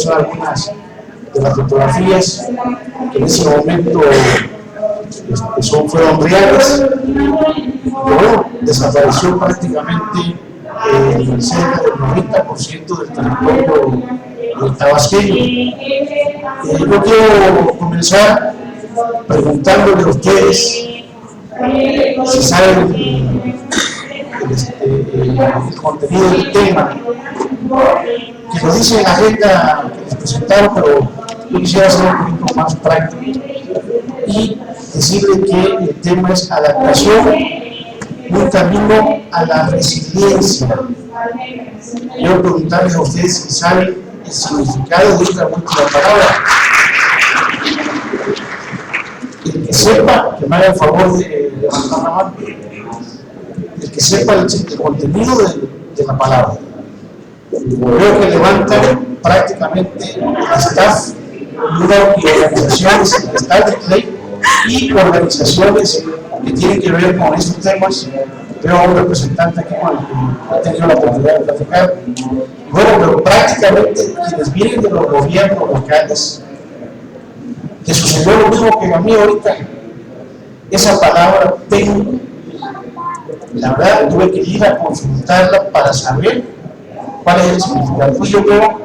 algunas de las fotografías que en ese momento fueron reales, pero desapareció prácticamente cerca del 90% del territorio tabasqueño. Yo quiero comenzar preguntándole a ustedes si saben el contenido del tema que nos dice la agenda que les presentaron, pero yo quisiera hacer un poquito más práctico y decirle que el tema es adaptación, un camino a la resiliencia. Quiero preguntarles a ustedes si saben el significado de esta última palabra. El que sepa, que me haga el favor de levantar la mano. El que sepa el contenido de la palabra. Veo que levantan prácticamente el staff y organizaciones, el staff de Play y organizaciones que tienen que ver con estos temas. Veo a un representante aquí con el que he tenido la oportunidad de platicar. Bueno, pero prácticamente quienes vienen de los gobiernos locales, que sucedió lo mismo que a mí ahorita. Esa palabra tengo, la verdad, tuve que ir a consultarla para saber cuál es el significado. Pues yo creo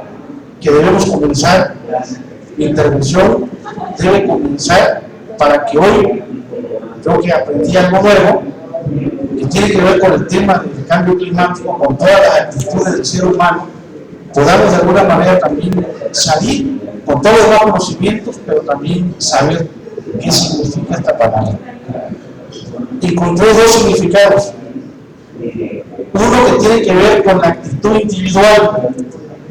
que debemos comenzar, mi intervención debe comenzar para que hoy, creo que aprendí algo nuevo, que tiene que ver con el tema del cambio climático, con todas las actitudes del ser humano, podamos de alguna manera también salir con todos los conocimientos, pero también saber qué significa esta palabra. Encontré dos significados. Uno que tiene que ver con la actitud individual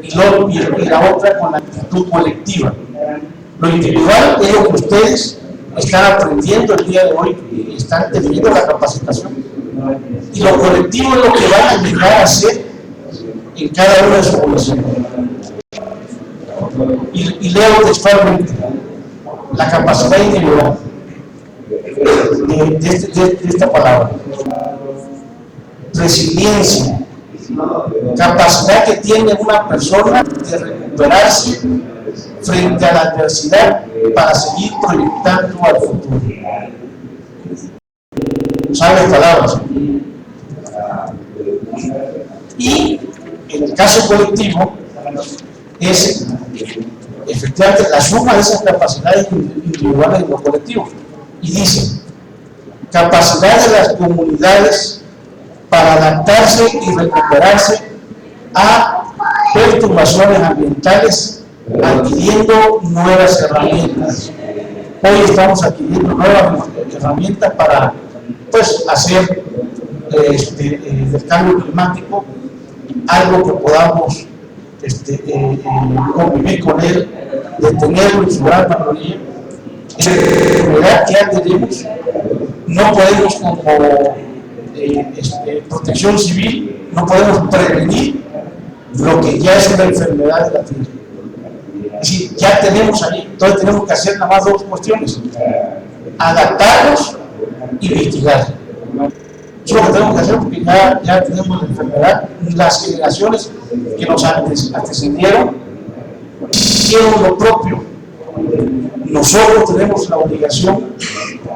y la otra con la actitud colectiva. Lo individual es lo que ustedes están aprendiendo el día de hoy y están teniendo la capacitación. Y lo colectivo es lo que van a llegar a hacer en cada una de sus poblaciones. Y leo textualmente la capacidad individual de esta palabra. Resiliencia, capacidad que tiene una persona de recuperarse frente a la adversidad para seguir proyectando al futuro. ¿Saben palabras? Y en el caso colectivo es efectivamente la suma de esas capacidades individuales y lo colectivo. Y dice, capacidad de las comunidades para adaptarse y recuperarse a perturbaciones ambientales, adquiriendo nuevas herramientas. Hoy estamos adquiriendo nuevas herramientas para hacer del cambio climático algo que podamos convivir con él, detenerlo en su gran mayoría. Es una enfermedad que ya tenemos, no podemos como protección civil, no podemos prevenir lo que ya es una enfermedad de la tierra. Es decir, ya tenemos ahí, entonces tenemos que hacer nada más dos cuestiones: adaptarnos y mitigar. Eso es lo que tenemos que hacer, porque ya tenemos la enfermedad. Las generaciones que nos antecedieron hicieron lo propio. Nosotros tenemos la obligación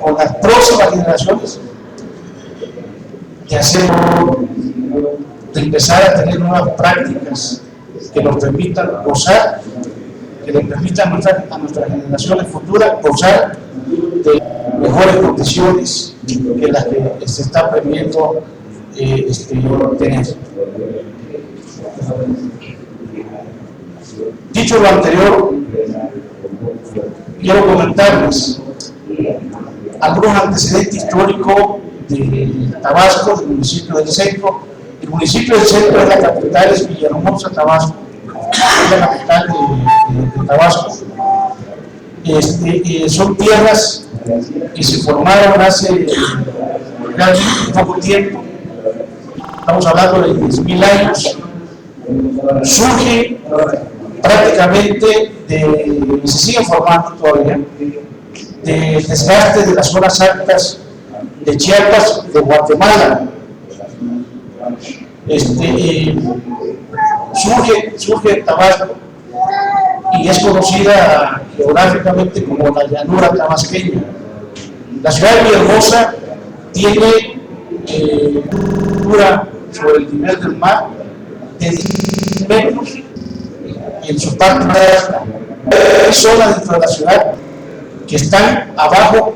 con las próximas generaciones de empezar a tener nuevas prácticas que nos permitan gozar, que le permitan a nuestras generaciones futuras gozar de mejores condiciones que las que se está previendo tener. Dicho lo anterior, quiero comentarles algunos antecedentes históricos de Tabasco, del municipio del Centro. El municipio del Centro es la capital, es Villahermosa, Tabasco, es la capital de Tabasco. Son tierras que se formaron hace realmente poco tiempo, estamos hablando de 10.000 años. Surge prácticamente y se sigue formando todavía del desgaste de las zonas altas de Chiapas, de Guatemala. Surge Tabasco y es conocida geográficamente como la llanura tabasqueña. La ciudad de Villahermosa tiene altura sobre el nivel del mar de 10 metros en su parte más alta. Hay zonas dentro de la ciudad que están abajo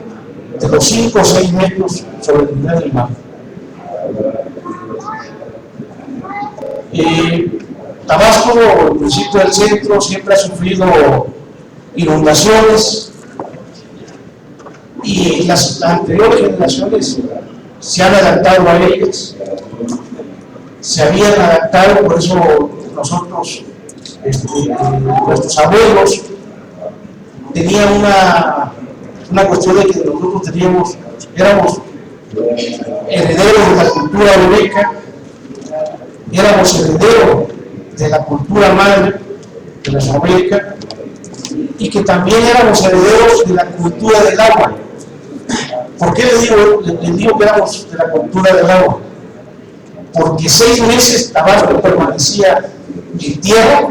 de los 5 o 6 metros sobre el nivel del mar. Tabasco, el municipio del centro, siempre ha sufrido inundaciones y las anteriores generaciones se han adaptado a ellas, se habían adaptado, por eso nosotros, nuestros abuelos tenían una cuestión de que nosotros éramos herederos de la cultura olmeca, éramos herederos de la cultura madre de Mesoamérica y que también éramos herederos de la cultura del agua. ¿Por qué les digo que éramos de la cultura del agua? Porque 6 meses Tabasco permanecía en tierra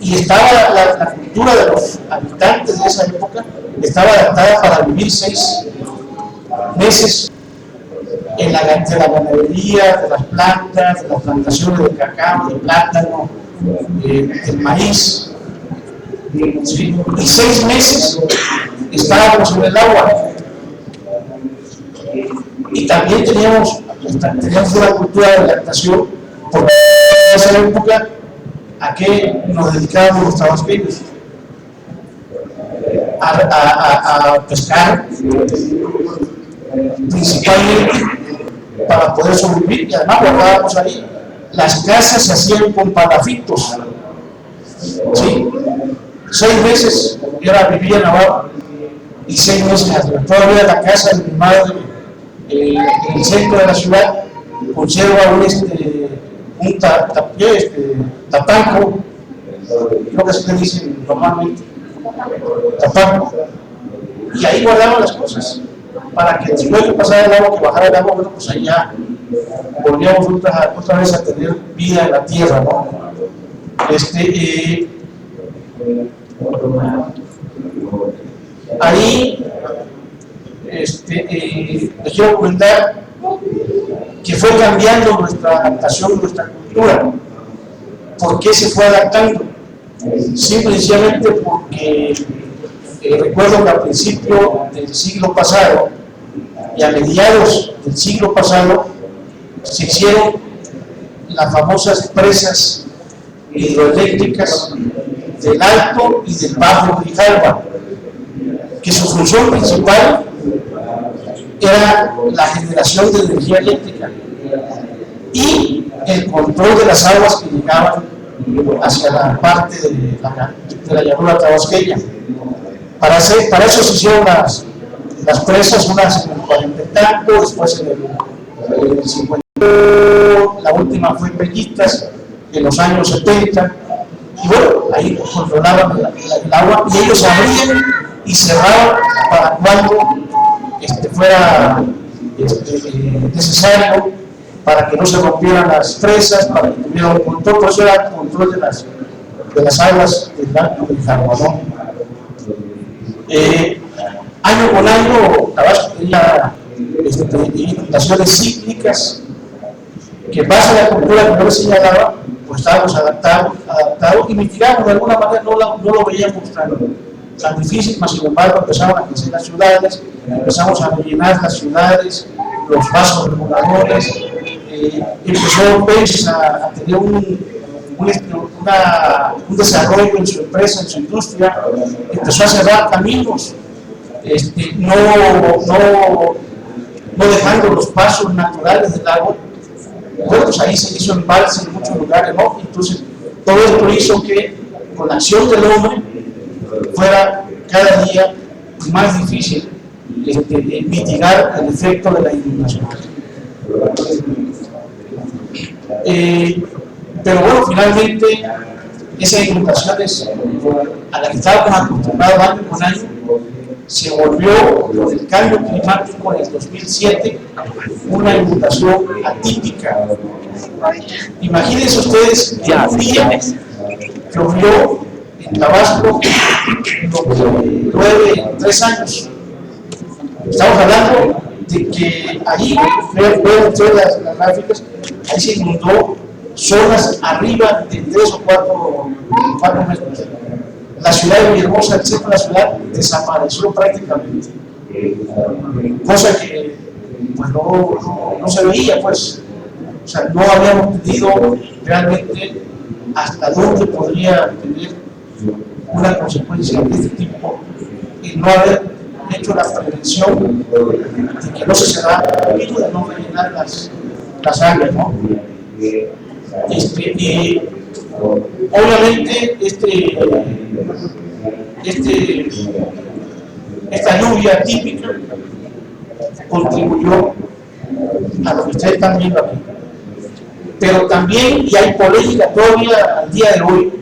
y estaba la cultura de los habitantes de esa época estaba adaptada para vivir 6 meses de la ganadería, de las plantas, de las plantaciones de cacao, de plátano, del maíz, ¿sí? Y 6 meses estábamos en el agua. Y también teníamos una cultura de lactación, porque en esa época a qué nos dedicábamos los tabasqueños, a pescar principalmente para poder sobrevivir, y además guardábamos ahí. Las casas se hacían con palafitos, ¿sí? 6 meses vivía en abajo y 6 meses arriba. Todavía la casa de mi madre en el centro de la ciudad conserva un tapanco, creo que así le dicen normalmente, tapanco, y ahí guardaban las cosas para que después de pasar el agua, que bajara el agua, bueno, pues allá volvíamos otra vez a tener vida en la tierra, ¿no? Ahí les quiero comentar que fue cambiando nuestra adaptación, nuestra cultura. ¿Por qué se fue adaptando? Simplemente porque recuerdo que al principio del siglo pasado y a mediados del siglo pasado se hicieron las famosas presas hidroeléctricas del Alto y del Bajo Grijalva, que su función principal era la generación de energía eléctrica y el control de las aguas que llegaban hacia la parte de la llanura tabasqueña. Para eso se hicieron las presas, unas en el 40 y tanto, después en el 50, la última fue en Peñitas en los años 70, y bueno, ahí controlaban el agua y ellos abrían y cerraban para cuando fuera necesario, para que no se rompieran las presas, para que tuviera un control. Por eso era el control de las aguas del Alto Grijalva, ¿no? Año con año Tabasco tenía inundaciones cíclicas que en base a la cultura que yo les señalaba, pues estábamos adaptados y mitigamos de alguna manera, no lo veíamos tan difícil, mas sin embargo empezaron a crecer las ciudades, empezamos a rellenar las ciudades, los vasos reguladores, empezó Pérez a tener un desarrollo en su empresa, en su industria, empezó a cerrar caminos, no dejando los pasos naturales del agua. Bueno, pues ahí se hizo embalse en muchos lugares, ¿no? Entonces, todo esto hizo que con la acción del hombre fuera cada día más difícil mitigar el efecto de la inundación. Pero bueno, finalmente esas inundaciones a la que estábamos acostumbrados año con año se volvió por el cambio climático en el 2007 una inundación atípica. Imagínense ustedes que un día llovió en en Tabasco, 3 años. Estamos hablando de que ahí, vean ustedes las gráficas, ahí se inundó zonas arriba de 3 o 4 metros. La ciudad de Villahermosa, el centro de la ciudad, desapareció prácticamente. Cosa que pues, no se veía, pues. O sea, no habíamos entendido realmente hasta dónde podría tener una consecuencia de este tipo y no haber hecho la prevención de que no se cerrara el de no rellenar las áreas, ¿no? Y obviamente esta lluvia típica contribuyó a lo que ustedes están viendo aquí. Pero también, y hay polémica todavía al día de hoy,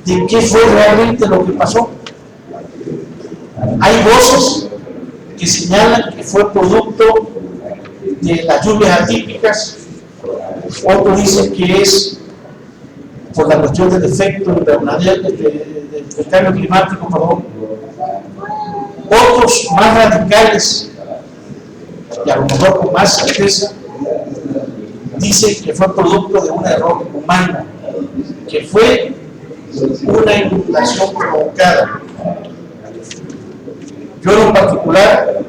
de qué fue realmente lo que pasó. Hay voces que señalan que fue producto de las lluvias atípicas, otros dicen que es por la cuestión del efecto del cambio climático, perdón. Otros más radicales, y a lo mejor con más certeza, dicen que fue producto de un error humano, que fue una inundación provocada. Yo en lo particular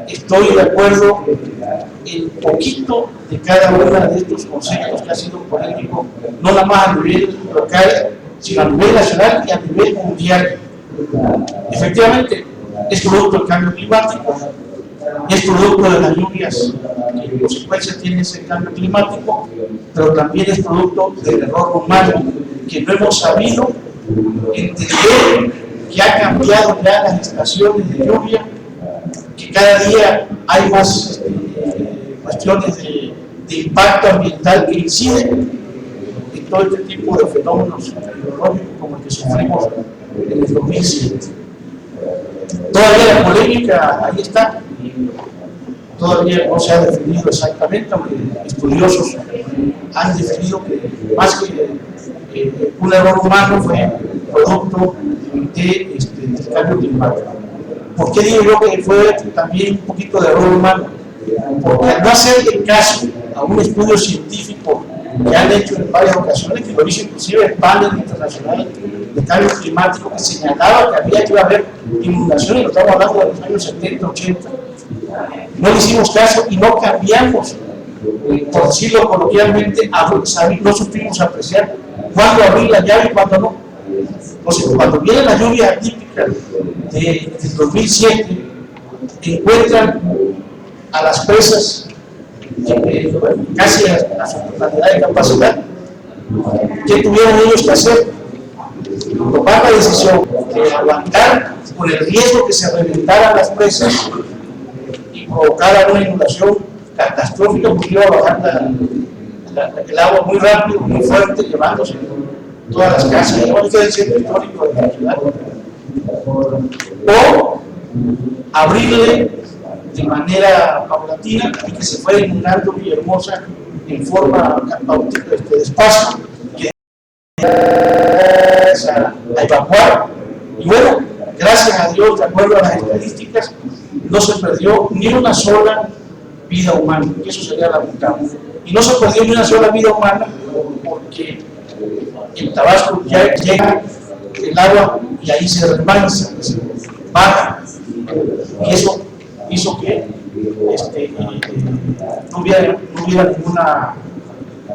estoy de acuerdo en poquito de cada uno de estos conceptos que ha sido polémico, no nada más a nivel local, sino a nivel nacional y a nivel mundial. Efectivamente, es producto del cambio climático, es producto de las lluvias, que en consecuencia tiene ese cambio climático, pero también es producto del error humano, que no hemos sabido entender que ha cambiado ya las estaciones de lluvia, que cada día hay más cuestiones de impacto ambiental que inciden en todo este tipo de fenómenos meteorológicos como el que sufrimos en el 2007. Todavía la polémica ahí está, todavía no se ha definido exactamente, aunque estudiosos han definido que más que un error humano fue producto del cambio climático. ¿Por qué digo yo que fue también un poquito de error humano? Porque al no hacerle caso a un estudio científico que han hecho en varias ocasiones, que lo hizo inclusive el panel internacional de cambio climático, que señalaba que había que haber inundaciones, lo estamos hablando de los años 70, 80, no le hicimos caso y no cambiamos, por decirlo coloquialmente, no supimos apreciar cuándo abrir la llave y cuándo no. Entonces, cuando viene la lluvia típica del 2007, encuentran a las presas casi a su totalidad de capacidad. ¿Qué tuvieron ellos que hacer? Tomar la decisión de aguantar con el riesgo que se reventaran las presas y provocara una inundación catastrófica, porque iba a bajar el agua muy rápido, muy fuerte, llevándose todas las casas, igual que el centro histórico de la ciudad, o abrirle de manera paulatina y que se fuera inundando Villahermosa en forma despacio, que a evacuar. Y bueno, gracias a Dios, de acuerdo a las estadísticas, no se perdió ni una sola vida humana, que eso sería lamentable. Y no se perdió ni una sola vida humana porque en Tabasco ya llega el agua y ahí se remansa, se baja, y eso hizo que no hubiera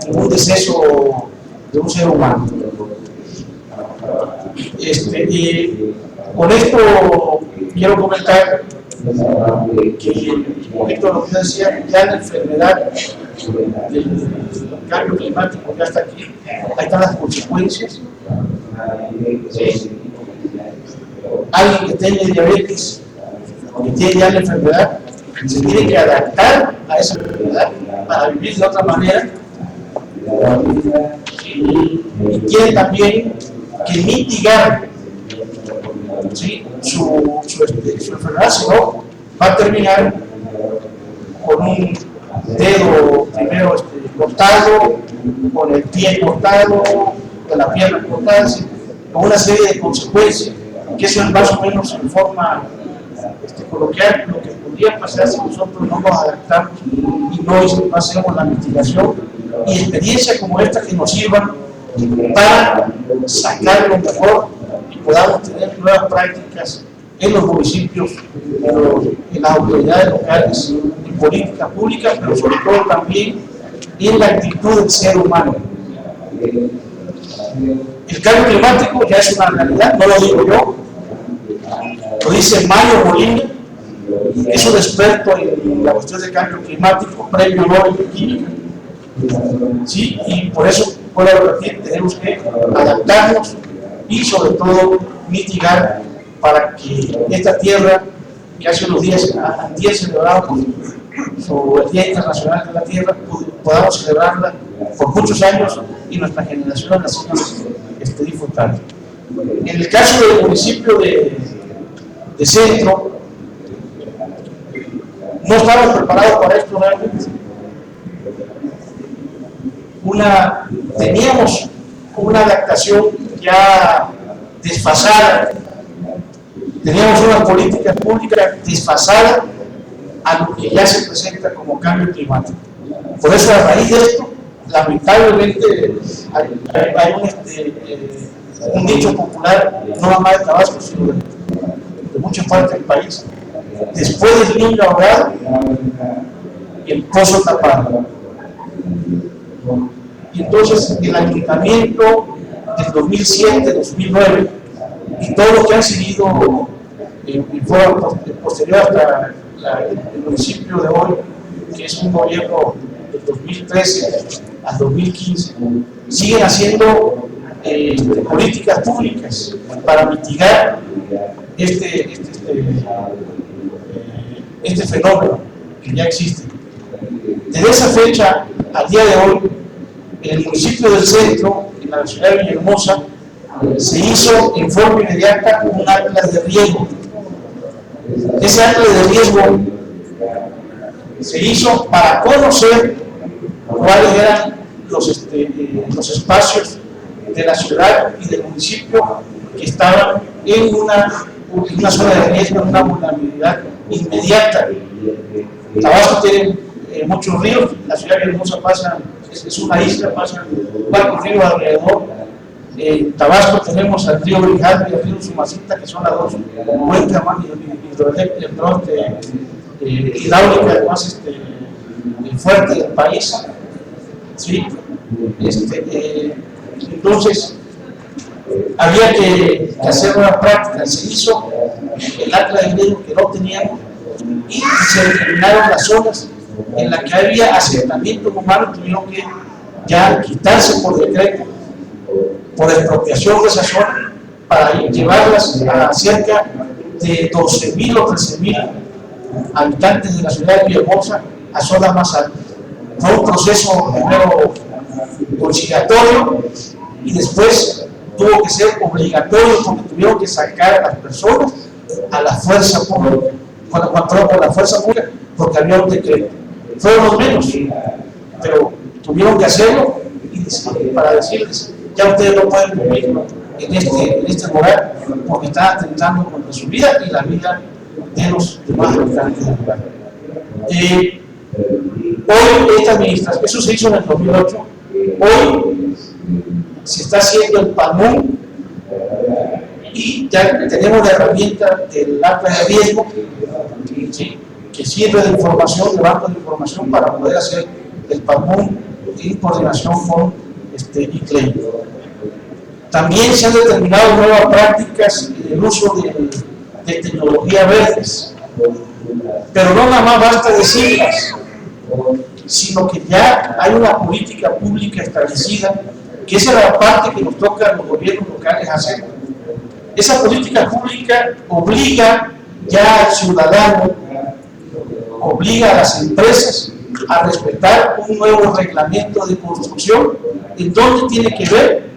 ningún deceso de un ser humano. Y con esto quiero comentar que un poquito lo que yo decía, ya la enfermedad del cambio climático ya está aquí, ahí están las consecuencias. ¿Sí? Alguien que tenga diabetes, que tiene ya la enfermedad, se tiene que adaptar a esa enfermedad para vivir de otra manera, y tiene también que mitigar, ¿sí?, su enfermedad, si no va a terminar con un dedo primero cortado, con el pie cortado, con la pierna cortada, ¿sí? con una serie de consecuencias, que eso es más o menos en forma coloquial lo que podría pasar si nosotros no nos adaptamos y no hacemos la mitigación, y experiencias como esta que nos sirvan para sacar lo mejor y podamos tener nuevas prácticas en los municipios, en las autoridades locales, en políticas públicas, pero sobre todo también en la actitud del ser humano. El cambio climático ya es una realidad, no lo digo yo, lo dice Mario Molina, que es un experto en la cuestión del cambio climático, premio Nobel de Química. ¿Sí? Y por eso, puedo repetir, tenemos que adaptarnos y sobre todo mitigar para que esta tierra, que hace unos días, antes celebramos el Día Internacional de la Tierra, podamos celebrarla por muchos años y nuestras generaciones la sigan disfrutando. En el caso del municipio de Centro, no estamos preparados para esto realmente. Teníamos una adaptación ya desfasada, teníamos una política pública desfasada a lo que ya se presenta como cambio climático. Por eso, a raíz de esto, lamentablemente hay un dicho popular, no nada más de Tabasco, sino de muchas partes del país: después del niño ahogado, el pozo tapado. Y entonces el ayuntamiento del 2007, 2009 y todo lo que han seguido en forma posterior hasta el municipio de hoy, que es un gobierno del 2013 al 2015, siguen haciendo políticas públicas para mitigar este fenómeno que ya existe. Desde esa fecha al día de hoy, en el municipio del Centro, en la ciudad de Villahermosa, se hizo en forma inmediata un atlas de riesgo. Ese atlas de riesgo se hizo para conocer cuáles eran los espacios de la ciudad y del municipio que estaban en una zona de riesgo, en una vulnerabilidad inmediata. Tabasco tiene muchos ríos, la ciudad de Villahermosa es una isla, pasan varios ríos alrededor. En Tabasco tenemos al río Grijalva y al río Sumacita, que son las dos cuencas más hidráulicas más fuertes del país. ¿Sí? Entonces, había que hacer una práctica. Se hizo el atlas de riesgo que no teníamos y se determinaron las zonas en las que había asentamientos humanos. Tuvieron que ya quitarse por decreto, por expropiación de esa zona, para llevarlas a cerca de 12.000 o 13.000 habitantes de la ciudad de Villahermosa a zonas más altas. Fue un proceso primero conciliatorio y después tuvo que ser obligatorio, porque tuvieron que sacar a las personas a la fuerza pública, por la fuerza pública, porque había un decreto. Fueron los menos, pero tuvieron que hacerlo para decirles: ya ustedes no pueden vivir en este lugar, porque están atentando contra su vida y la vida de los demás habitantes del lugar. Hoy esta administración, eso se hizo en el 2008, hoy se está haciendo el PANUM y ya tenemos la herramienta del atlas de riesgo, ¿sí?, que sirve de información, de banco de información para poder hacer el PANUM en coordinación con ICLEI. También se han determinado nuevas prácticas en el uso de tecnologías verdes, pero no nada más basta decirlas, sino que ya hay una política pública establecida, que esa es la parte que nos toca a los gobiernos locales hacer. Esa política pública obliga ya al ciudadano, obliga a las empresas a respetar un nuevo reglamento de construcción en donde tiene que ver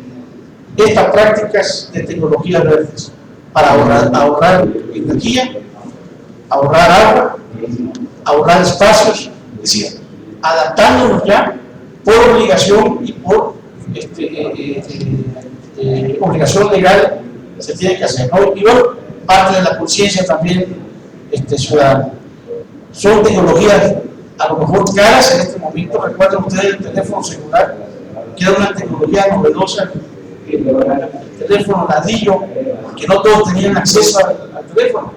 estas prácticas de tecnologías verdes para ahorrar energía, ahorrar agua, ahorrar espacios, es decir, adaptándonos ya por obligación y por obligación legal se tiene que hacer, ¿no? Y bueno, parte de la conciencia también ciudadana. Son tecnologías a lo mejor caras en este momento. Recuerden ustedes el teléfono celular, que era una tecnología novedosa, el teléfono ladrillo, que no todos tenían acceso al teléfono.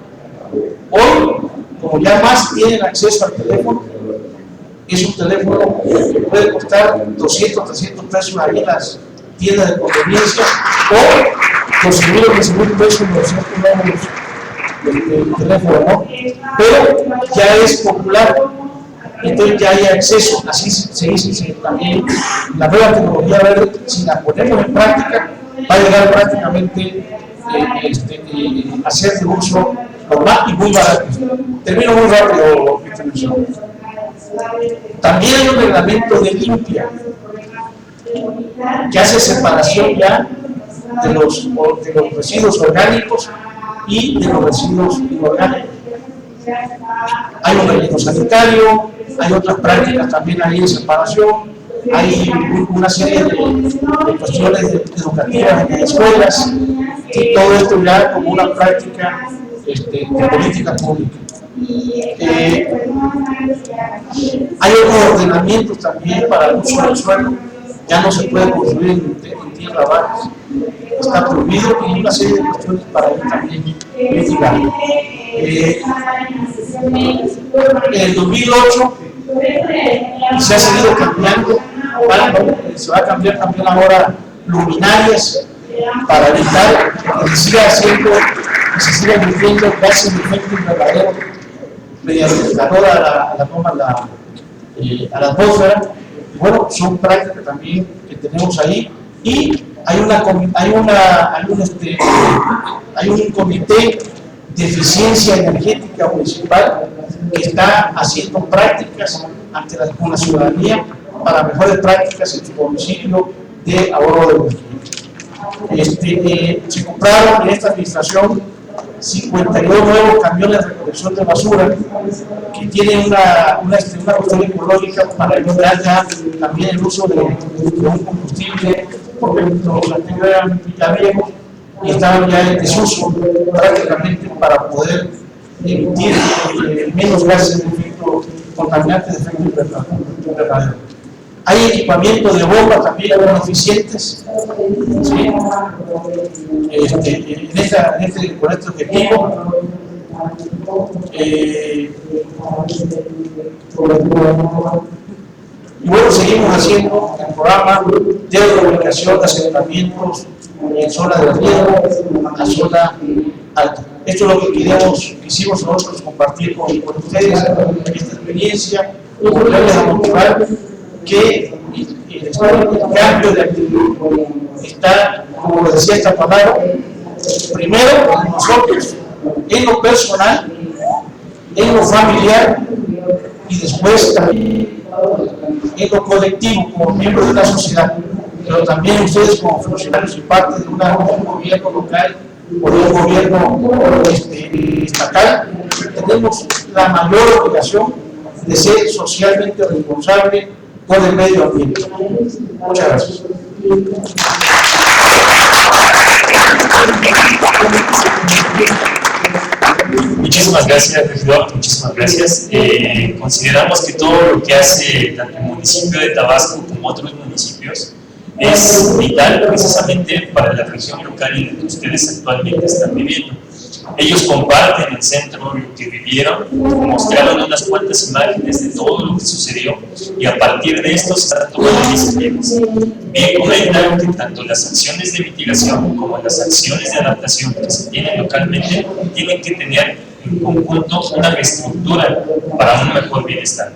Hoy, como ya más tienen acceso al teléfono, es un teléfono que puede costar 200, 300 pesos ahí en las tiendas de conveniencia, o 12,000 o 15,000 pesos en los centros del teléfono, ¿no? Pero ya es popular, entonces ya hay acceso. Así se dice también la nueva tecnología verde. Si la ponemos en práctica, va a llegar prácticamente a ser de uso normal y muy barato. Termino muy rápido esta mención. También hay un reglamento de limpia que hace separación ya de los residuos orgánicos y de los residuos inorgánicos. Hay un relleno sanitario, hay otras prácticas también ahí de separación, hay una serie de cuestiones educativas en las escuelas, y todo esto ya como una práctica de política pública. Hay otros ordenamientos también para el uso del suelo. Ya no se puede construir en tierra baja, está prohibido, y una serie de cuestiones para ir también mitigar. En el 2008 se ha seguido cambiando, se va a cambiar también ahora luminarias para evitar que se siga emitiendo gases de efecto invernadero mediante el calor a la atmósfera. Bueno, son prácticas también que tenemos ahí, y hay un comité de eficiencia energética municipal que está haciendo prácticas con la ciudadanía para mejores prácticas en su municipio de ahorro de energía. Se compraron en esta administración 52 nuevos camiones de recolección de basura que tienen una cuestión ecológica para evitar ya también el uso de un combustible, porque los antiguos eran ya viejos y estaban ya en desuso prácticamente para poder emitir menos gases de efecto contaminantes de efecto invernadero. Hay equipamiento de bomba también muy eficientes, ¿sí? Con este objetivo. Y bueno, seguimos haciendo el programa de reubicación de asentamientos en zona de riesgo a zona alta. Esto es lo que quisimos nosotros compartir con ustedes, esta experiencia, y volverles a motivar que el cambio de actitud está, como lo decía esta palabra, primero en nosotros, en lo personal, en lo familiar, y después también en lo colectivo, como miembros de la sociedad, pero también ustedes como funcionarios y parte de un gobierno local o de un gobierno estatal, tenemos la mayor obligación de ser socialmente responsable con el medio ambiente. Muchas gracias. Muchísimas gracias, regidor, muchísimas gracias. Consideramos que todo lo que hace tanto el municipio de Tabasco como otros municipios es vital precisamente para la región local en la que ustedes actualmente están viviendo. Ellos comparten el centro, lo que vivieron, mostraron unas cuantas imágenes de todo lo que sucedió, y a partir de esto se están tomando iniciativas. Bien comentan que tanto las acciones de mitigación como las acciones de adaptación que se tienen localmente tienen que tener en conjunto una reestructura para un mejor bienestar.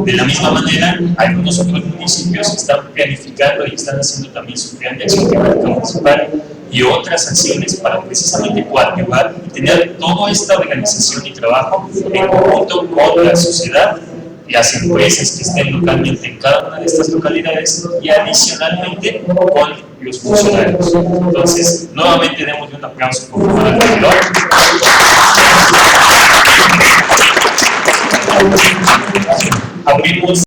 De la misma manera, algunos otros municipios están planificando y están haciendo también su plan de acción climática municipal y otras acciones para precisamente coadyuvar y tener toda esta organización y trabajo en conjunto con la sociedad, las empresas que estén localmente en cada una de estas localidades y adicionalmente con los funcionarios. Entonces, nuevamente demos un aplauso por favor al regidor. Abrimos